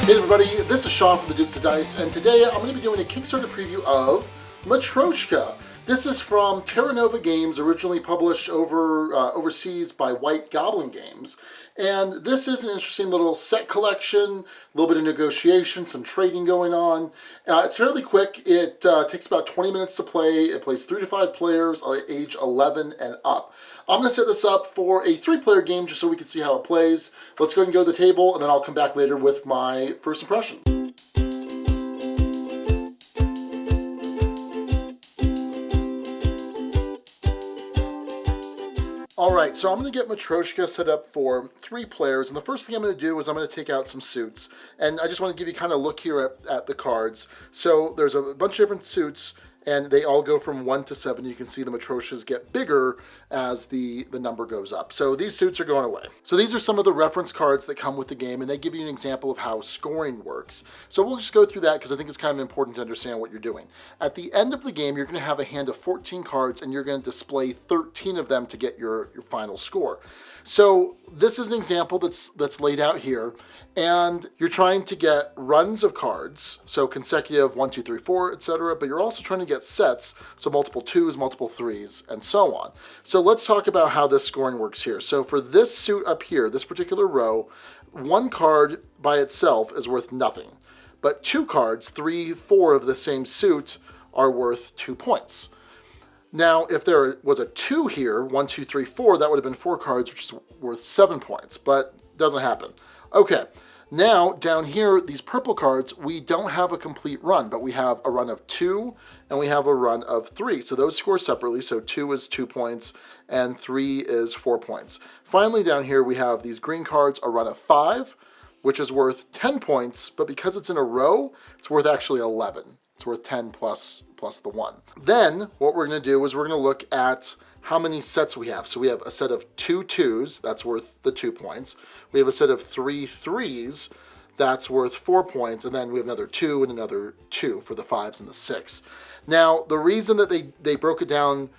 Hey everybody, this is Sean from the Dukes of Dice, and today I'm going to be doing a Kickstarter preview of Matryoshka. This is from Terra Nova Games, originally published overseas by White Goblin Games. And this is an interesting little set collection, a little bit of negotiation, some trading going on. It's fairly quick. It takes about 20 minutes to play. It plays 3 to 5 players, age 11 and up. I'm going to set this up for a 3-player game just so we can see how it plays. Let's go ahead and go to the table, and then I'll come back later with my first impressions. Alright, so I'm going to get Matryoshka set up for 3 players, and the first thing I'm going to do is I'm going to take out some suits. And I just want to give you kind of a look here at the cards. So there's a bunch of different suits, and they all go from 1 to 7. You can see the Matryoshkas get bigger as the number goes up. So these suits are going away. So these are some of the reference cards that come with the game, and they give you an example of how scoring works. So we'll just go through that because I think it's kind of important to understand what you're doing. At the end of the game, you're going to have a hand of 14 cards, and you're going to display 13 of them to get your final score. So this is an example that's laid out here, and you're trying to get runs of cards, so consecutive 1, 2, 3, 4, etc. But you're also trying to get sets, so multiple 2s, multiple 3s, and so on. So let's talk about how this scoring works here. So for this suit up here, this particular row, 1 card by itself is worth nothing, but 2 cards, 3, 4 of the same suit, are worth 2 points. Now, if there was a 2 here, 1, 2, 3, 4, that would have been 4 cards, which is worth 7 points, but it doesn't happen. Okay, now down here, these purple cards, we don't have a complete run, but we have a run of 2 and we have a run of 3. So those score separately, so 2 is 2 points and 3 is 4 points. Finally, down here, we have these green cards, a run of 5, which is worth 10 points, but because it's in a row, it's worth actually 11. It's worth 10 plus the 1. Then what we're going to do is we're going to look at how many sets we have. So we have a set of 2 2s, that's worth the 2 points. We have a set of 3 3s, that's worth 4 points. And then we have another 2 and another 2 for the 5s and the 6. Now, the reason that they broke it down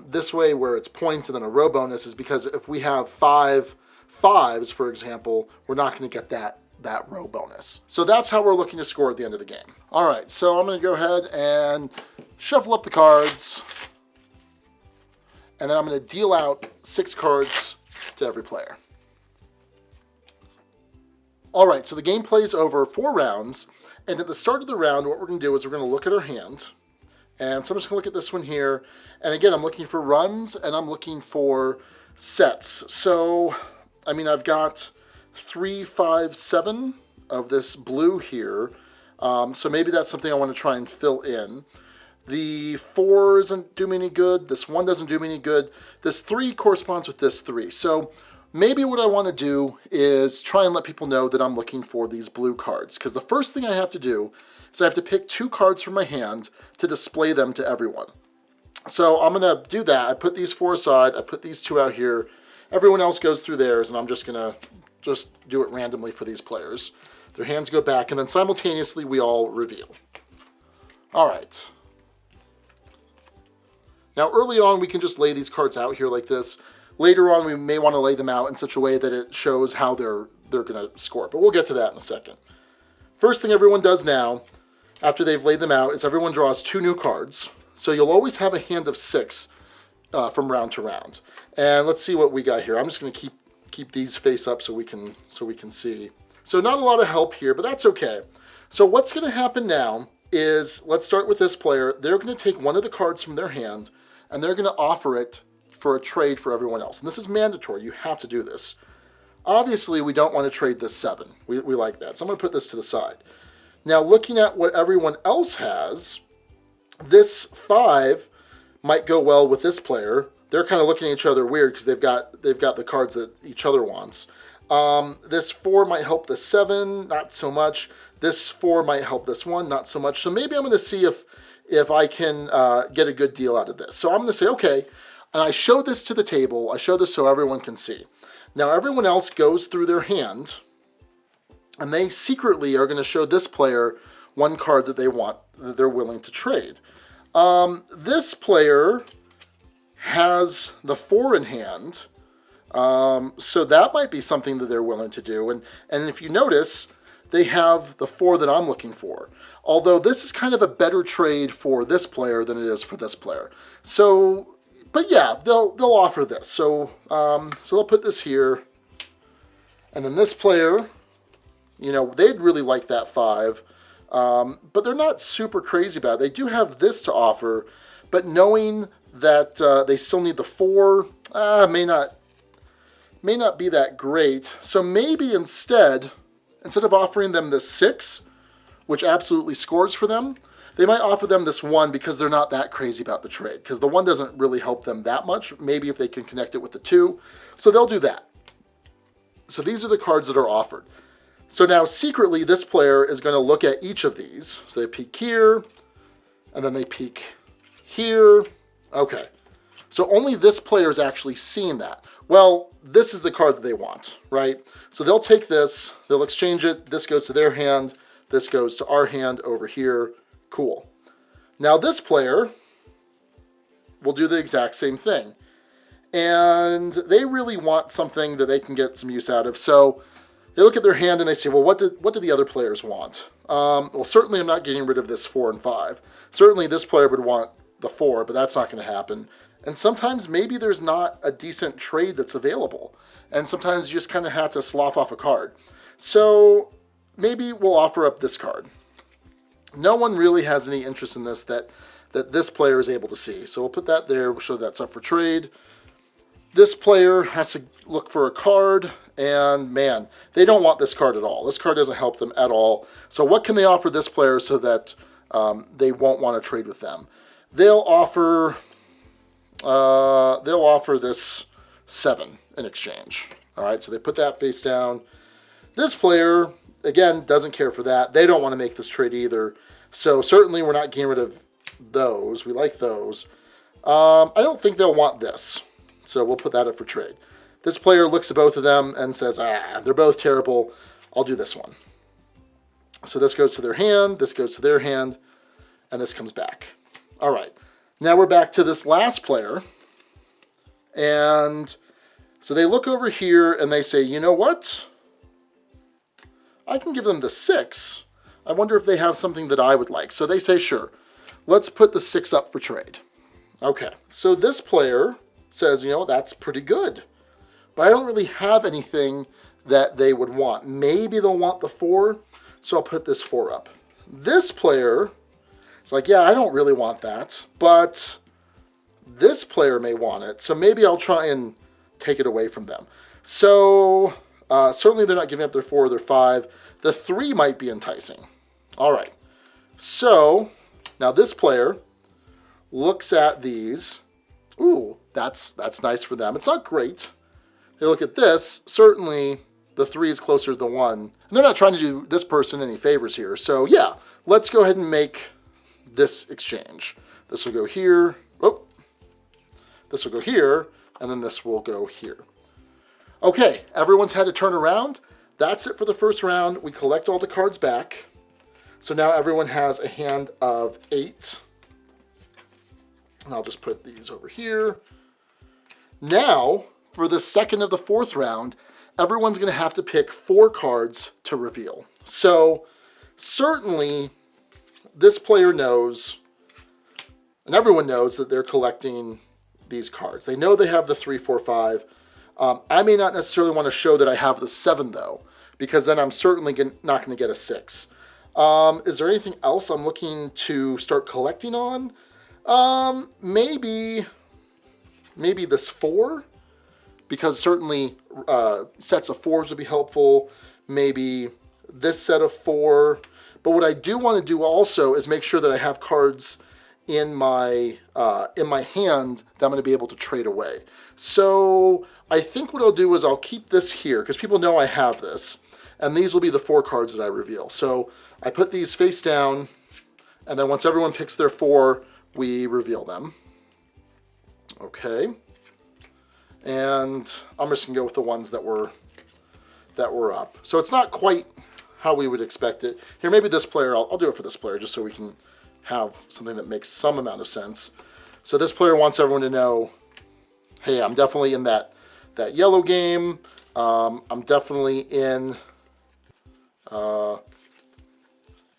this way where it's points and then a row bonus is because if we have 5 5s, for example, we're not going to get that row bonus. So that's how we're looking to score at the end of the game. All right, so I'm going to go ahead and shuffle up the cards, and then I'm going to deal out 6 cards to every player. All right, so the game plays over 4 rounds, and at the start of the round, what we're going to do is we're going to look at our hand. And so I'm just going to look at this one here, and again, I'm looking for runs, and I'm looking for sets. So, I mean, I've got 3, 5, 7 of this blue here, so maybe that's something I want to try and fill in. The 4 doesn't do me any good, this 1 doesn't do me any good, this 3 corresponds with this 3. So maybe what I want to do is try and let people know that I'm looking for these blue cards, because the first thing I have to do is I have to pick 2 cards from my hand to display them to everyone. So I'm going to do that. I put these 4 aside, I put these 2 out here, everyone else goes through theirs, and I'm just going to do it randomly for these players. Their hands go back, and then simultaneously we all reveal. All right. Now early on we can just lay these cards out here like this. Later on we may want to lay them out in such a way that it shows how they're going to score, but we'll get to that in a second. First thing everyone does now, after they've laid them out, is everyone draws 2 new cards. So you'll always have a hand of 6 from round to round. And let's see what we got here. I'm just going to keep these face up so we can see. So not a lot of help here, but that's okay. So what's going to happen now is, let's start with this player. They're going to take one of the cards from their hand, and they're going to offer it for a trade for everyone else. And this is mandatory. You have to do this. Obviously, we don't want to trade this 7. We like that. So I'm going to put this to the side. Now, looking at what everyone else has, this 5 might go well with this player. They're kind of looking at each other weird because they've got the cards that each other wants. This 4 might help the 7, not so much. This 4 might help this 1, not so much. So maybe I'm going to see if I can get a good deal out of this. So I'm going to say, okay, and I show this to the table. I show this so everyone can see. Now everyone else goes through their hand, and they secretly are going to show this player 1 card that they want, that they're willing to trade. This player has the 4 in hand, so that might be something that they're willing to do. And if you notice, they have the 4 that I'm looking for. Although this is kind of a better trade for this player than it is for this player. So, but yeah, they'll offer this. So, so they'll put this here. And then this player, you know, they'd really like that 5. But they're not super crazy about it. They do have this to offer, but knowing that they still need the 4 may not be that great. So maybe instead of offering them this 6, which absolutely scores for them, they might offer them this 1 because they're not that crazy about the trade, because the 1 doesn't really help them that much, maybe if they can connect it with the 2. So they'll do that. So these are the cards that are offered. So now secretly this player is going to look at each of these. So they peek here, and then they peek here. Okay. So only this player is actually seeing that. Well, this is the card that they want, right? So they'll take this, they'll exchange it, this goes to their hand, this goes to our hand over here. Cool. Now this player will do the exact same thing. And they really want something that they can get some use out of. So they look at their hand and they say, well, what do the other players want? Well, certainly I'm not getting rid of this 4 and 5. Certainly this player would want the 4, but that's not going to happen. And sometimes maybe there's not a decent trade that's available. And sometimes you just kind of have to slough off a card. So maybe we'll offer up this card. No one really has any interest in this that this player is able to see. So we'll put that there. We'll show that's up for trade. This player has to look for a card, and man, they don't want this card at all. This card doesn't help them at all. So what can they offer this player so that they won't want to trade with them? They'll offer this 7 in exchange. All right, so they put that face down. This player, again, doesn't care for that. They don't want to make this trade either. So certainly we're not getting rid of those. We like those. I don't think they'll want this. So we'll put that up for trade. This player looks at both of them and says, they're both terrible. I'll do this one. So this goes to their hand, this goes to their hand, and this comes back. All right. Now we're back to this last player. And so they look over here and they say, you know what? I can give them the 6. I wonder if they have something that I would like. So they say, sure. Let's put the 6 up for trade. Okay. So this player says, you know, that's pretty good. But I don't really have anything that they would want. Maybe they'll want the 4, so I'll put this 4 up. This player is like, yeah, I don't really want that, but this player may want it, so maybe I'll try and take it away from them. So certainly they're not giving up their 4 or their 5. The 3 might be enticing. All right. So now this player looks at these. Ooh, that's nice for them. It's not great. They look at this. Certainly the 3 is closer to the 1. And they're not trying to do this person any favors here. So yeah, let's go ahead and make this exchange. This will go here. Oh, this will go here. And then this will go here. Okay, everyone's had to turn around. That's it for the first round. We collect all the cards back. So now everyone has a hand of 8. And I'll just put these over here. Now, for the second of the 4th round, everyone's going to have to pick 4 cards to reveal. So, certainly, this player knows, and everyone knows that they're collecting these cards. They know they have the 3, 4, 5. I may not necessarily want to show that I have the 7, though, because then I'm certainly not going to get a 6. Is there anything else I'm looking to start collecting on? Maybe this 4, because certainly sets of 4s would be helpful. Maybe this set of 4. But what I do want to do also is make sure that I have cards in my hand that I'm going to be able to trade away. So I think what I'll do is I'll keep this here because people know I have this, and these will be the 4 cards that I reveal. So I put these face down, and then once everyone picks their 4, we reveal them. Okay. And I'm just going to go with the ones that were up. So it's not quite how we would expect it. Here, maybe this player, I'll do it for this player just so we can have something that makes some amount of sense. So this player wants everyone to know, hey, I'm definitely in that yellow game. I'm definitely in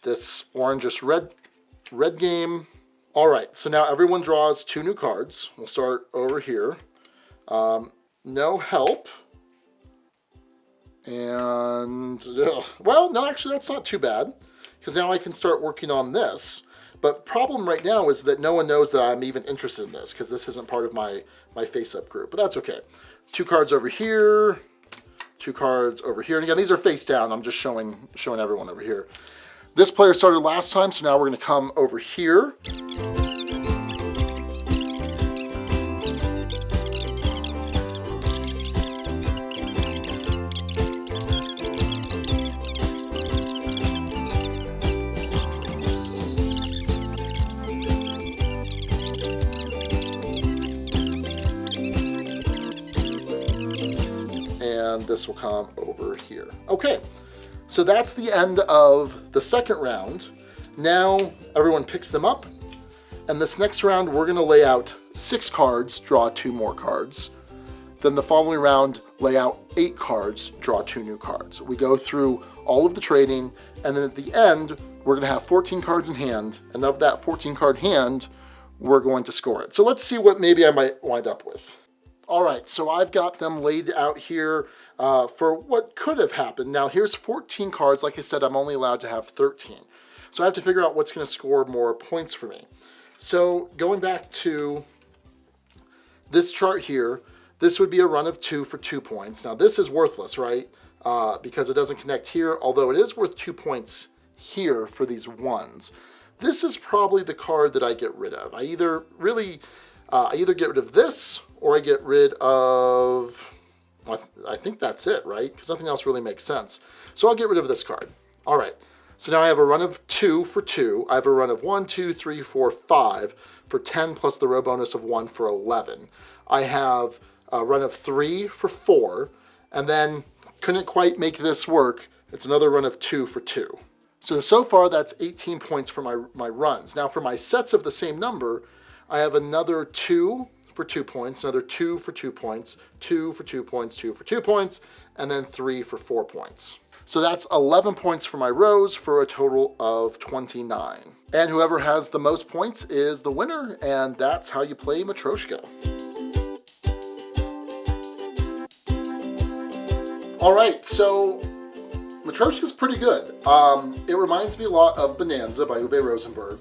this orangish red game. All right, so now everyone draws 2 new cards. We'll start over here. No help. And, well, no, actually that's not too bad, because now I can start working on this. But problem right now is that no one knows that I'm even interested in this, because this isn't part of my face-up group, but that's okay. 2 cards over here, 2 cards over here. And again, these are face down. I'm just showing everyone over here. This player started last time, so now we're going to come over here. And this will come over here. Okay, so that's the end of the second round. Now everyone picks them up, and this next round we're going to lay out 6 cards, draw 2 more cards. Then the following round, lay out 8 cards, draw 2 new cards. We go through all of the trading, and then at the end we're going to have 14 cards in hand, and of that 14 card hand, we're going to score it. So let's see what maybe I might wind up with. All right, so I've got them laid out here for what could have happened. Now here's 14 cards. Like I said, I'm only allowed to have 13. So I have to figure out what's going to score more points for me. So going back to this chart here, this would be a run of 2 for 2 points. Now this is worthless, right? Because it doesn't connect here, although it is worth 2 points here for these ones. This is probably the card that I get rid of. I either get rid of this, or I get rid of, I think that's it, right? Because nothing else really makes sense. So I'll get rid of this card. All right, so now I have a run of 2 for 2. I have a run of 1, 2, 3, 4, 5 for 10 plus the row bonus of 1 for 11. I have a run of 3 for 4, and then couldn't quite make this work. It's another run of 2 for 2. So far that's 18 points for my runs. Now for my sets of the same number, I have another 2 for 2 points, another 2 for 2 points, 2 for 2 points, 2 for 2 points, and then 3 for 4 points. So that's 11 points for my rows for a total of 29. And whoever has the most points is the winner, and that's how you play Matryoshka. All right, so Matryoshka's pretty good. It reminds me a lot of Bonanza by Uwe Rosenberg,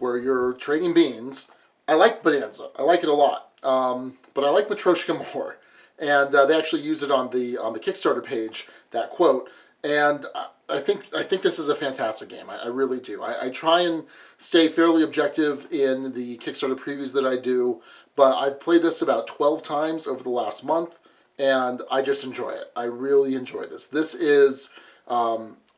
where you're trading beans. I like Bonanza. I like it a lot, but I like Matryoshka more. And they actually use it on the Kickstarter page, that quote. And I think this is a fantastic game. I really do. I try and stay fairly objective in the Kickstarter previews that I do, but I've played this about 12 times over the last month, and I just enjoy it. I really enjoy this. This is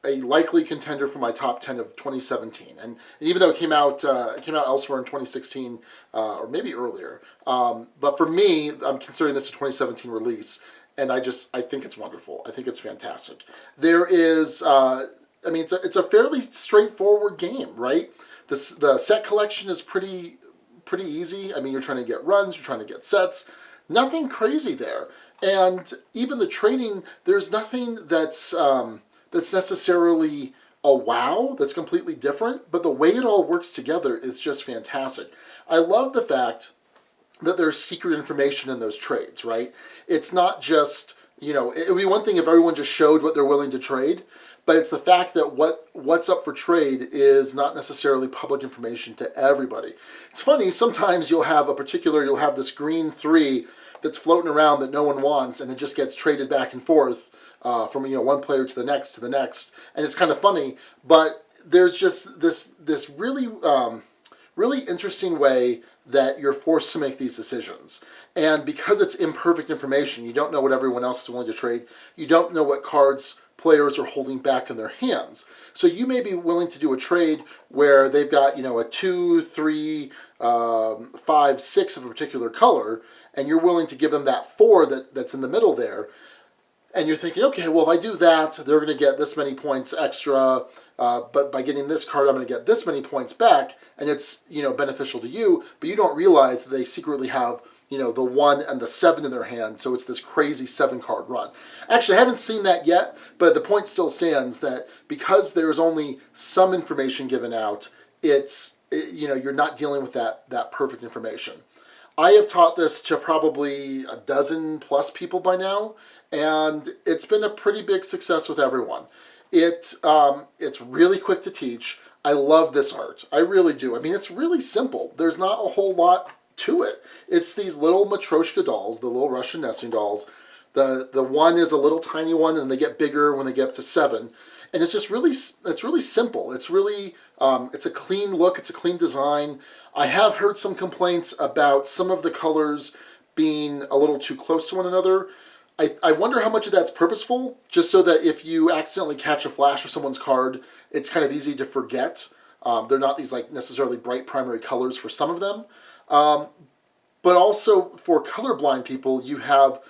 a likely contender for my top 10 of 2017, and even though it came out elsewhere in 2016 or maybe earlier, but for me, I'm considering this a 2017 release, and I think it's wonderful. I think it's fantastic. There is, I mean, it's a fairly straightforward game, right? The set collection is pretty easy. I mean, you're trying to get runs, you're trying to get sets, nothing crazy there, and even the trading, there's nothing that's necessarily a wow, that's completely different, but the way it all works together is just fantastic. I love the fact that there's secret information in those trades, right? It's not just, it would be one thing if everyone just showed what they're willing to trade, but it's the fact that what's up for trade is not necessarily public information to everybody. It's funny, sometimes you'll have this green 3 that's floating around that no one wants, and it just gets traded back and forth from one player to the next, and it's kind of funny. But there's just this really really interesting way that you're forced to make these decisions, and because it's imperfect information, you don't know what everyone else is willing to trade. You don't know what cards players are holding back in their hands. So you may be willing to do a trade where they've got a 2, 3, 5, 6 of a particular color, and you're willing to give them that 4 that's in the middle there. And you're thinking, okay, well, if I do that, they're going to get this many points extra, but by getting this card, I'm going to get this many points back, and it's beneficial to you, but you don't realize that they secretly have you know, the 1 and the 7 in their hand, so it's this crazy 7-card run. Actually, I haven't seen that yet, but the point still stands that because there's only some information given out, you know, you're not dealing with that perfect information. I have taught this to probably a dozen plus people by now, and it's been a pretty big success with everyone. It's really quick to teach. I love this art. I really do. I mean, it's really simple. There's not a whole lot to it. It's these little Matryoshka dolls, the little Russian nesting dolls. The one is a little tiny one, and they get bigger when they get up to 7. And it's just really, it's really simple. It's really, it's a clean look. It's a clean design. I have heard some complaints about some of the colors being a little too close to one another. I wonder how much of that's purposeful, just so that if you accidentally catch a flash of someone's card, it's kind of easy to forget. They're not these like necessarily bright primary colors for some of them. But also for colorblind people, you have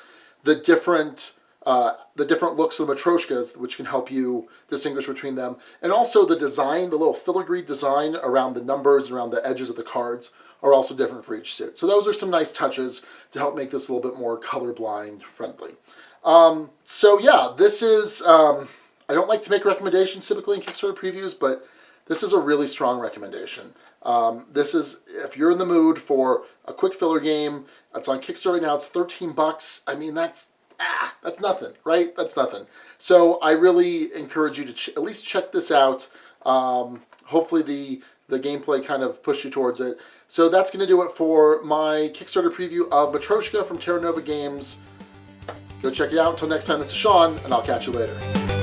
the different looks of the Matryoshkas, which can help you distinguish between them. And also the design, the little filigree design around the numbers, around the edges of the cards are also different for each suit. So those are some nice touches to help make this a little bit more colorblind friendly. So yeah, this is, I don't like to make recommendations typically in Kickstarter previews, but this is a really strong recommendation. This is, if you're in the mood for a quick filler game, it's on Kickstarter now, it's $13. I mean, that's nothing, right? That's nothing. So I really encourage you to at least check this out. Hopefully the gameplay kind of pushed you towards it. So that's going to do it for my Kickstarter preview of Matryoshka from Terra Nova Games. Go check it out. Until next time, this is Sean, and I'll catch you later.